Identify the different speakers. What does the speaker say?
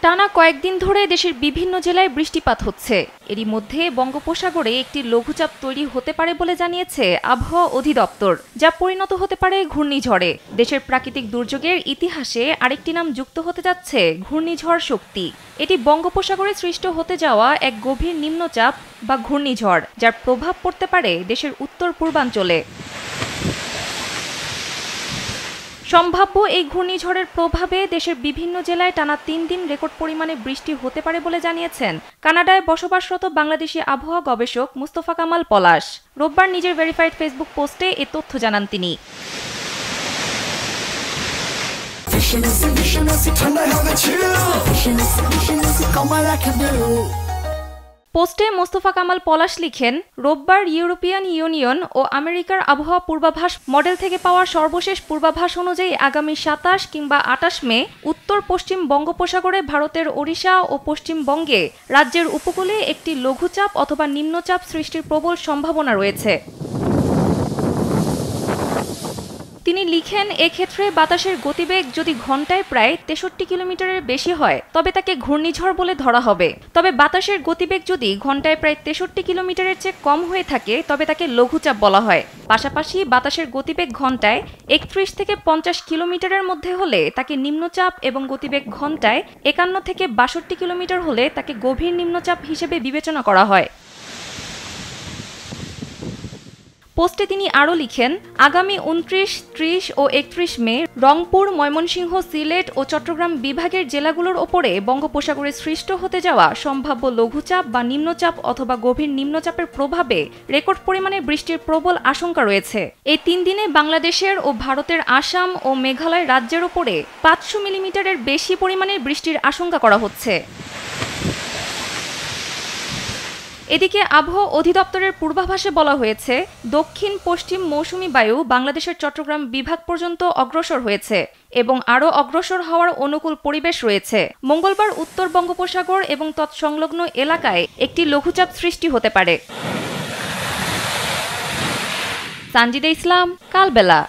Speaker 1: টানা কয়েকদিন ধরে দেশের বিভিন্ন জেলায় বৃষ্টিপাত হচ্ছে। এরই মধ্যে বঙ্গোপসাগরে একটি লঘুচাপ তৈরি হতে পারে বলে জানিয়েছে আবহাওয়া অধিদপ্তর, যা পরিণত হতে পারে ঘূর্ণিঝড়ে। দেশের প্রাকৃতিক দুর্যোগের ইতিহাসে আরেকটি নাম যুক্ত হতে যাচ্ছে ঘূর্ণিঝড় শক্তি। এটি বঙ্গোপসাগরে সৃষ্ট হতে যাওয়া এক গভীর নিম্নচাপ বা ঘূর্ণিঝড়, যার প্রভাব পড়তে পারে দেশের উত্তর পূর্বাঞ্চলে। সম্ভাব্য এই ঘূর্ণিঝড়ের প্রভাবে দেশের বিভিন্ন জেলায় টানা ৩ দিন রেকর্ড পরিমাণে বৃষ্টি হতে পারে বলে জানিয়েছেন কানাডায় বসবাসরত বাংলাদেশি আবহাওয়া গবেষক মুস্তফা কামাল পলাশ। রোববার নিজের ভেরিফাইড ফেসবুক পোস্টে এ তথ্য জানান তিনি। পোস্টে মোস্তফা কামাল পলাশ লিখেন, রোববার ইউরোপিয়ান ইউনিয়ন ও আমেরিকার আবহাওয়া পূর্বাভাস মডেল থেকে পাওয়া সর্বশেষ পূর্বাভাস অনুযায়ী আগামী ২৭ কিংবা ২৮ মে উত্তর পশ্চিম বঙ্গোপসাগরে ভারতের ওড়িশা ও পশ্চিমবঙ্গে রাজ্যের উপকূলে একটি লঘুচাপ অথবা নিম্নচাপ সৃষ্টির প্রবল সম্ভাবনা রয়েছে। তিনি লিখেন, এক্ষেত্রে বাতাসের গতিবেগ যদি ঘন্টায় প্রায় ৬৩ কিলোমিটারের বেশি হয় তবে তাকে ঘূর্ণিঝড় বলে ধরা হবে। তবে বাতাসের গতিবেগ যদি ঘন্টায় প্রায় ৬৩ কিলোমিটারের চেয়ে কম হয়ে থাকে তবে তাকে লঘুচাপ বলা হয়। পাশাপাশি বাতাসের গতিবেগ ঘন্টায় ৩১ থেকে ৫০ কিলোমিটারের মধ্যে হলে তাকে নিম্নচাপ এবং গতিবেগ ঘন্টায় ৫১ থেকে ৬২ কিলোমিটার হলে তাকে গভীর নিম্নচাপ হিসেবে বিবেচনা করা হয়। পোস্টে তিনি আরও লিখেন, আগামী ২৯, ৩০ ও ৩১ মে রংপুর, ময়মনসিংহ, সিলেট ও চট্টগ্রাম বিভাগের জেলাগুলোর ওপরে বঙ্গোপসাগরে সৃষ্ট হতে যাওয়া সম্ভাব্য লঘুচাপ বা নিম্নচাপ অথবা গভীর নিম্নচাপের প্রভাবে রেকর্ড পরিমাণে বৃষ্টির প্রবল আশঙ্কা রয়েছে। এই ৩ দিনে বাংলাদেশের ও ভারতের আসাম ও মেঘালয় রাজ্যের ওপরে ৫০০ মিলিমিটারের বেশি পরিমাণে বৃষ্টির আশঙ্কা করা হচ্ছে। এদিকে আবহাওয়া অধিদপ্তরের পূর্বাভাসে বলা হয়েছে, দক্ষিণ পশ্চিম মৌসুমী বায়ু বাংলাদেশের চট্টগ্রাম বিভাগ পর্যন্ত অগ্রসর হয়েছে এবং আরও অগ্রসর হওয়ার অনুকূল পরিবেশ রয়েছে। মঙ্গলবার উত্তর বঙ্গোপসাগর এবং তৎসংলগ্ন এলাকায় একটি লঘুচাপ সৃষ্টি হতে পারে। সানজিদা ইসলাম, কালবেলা।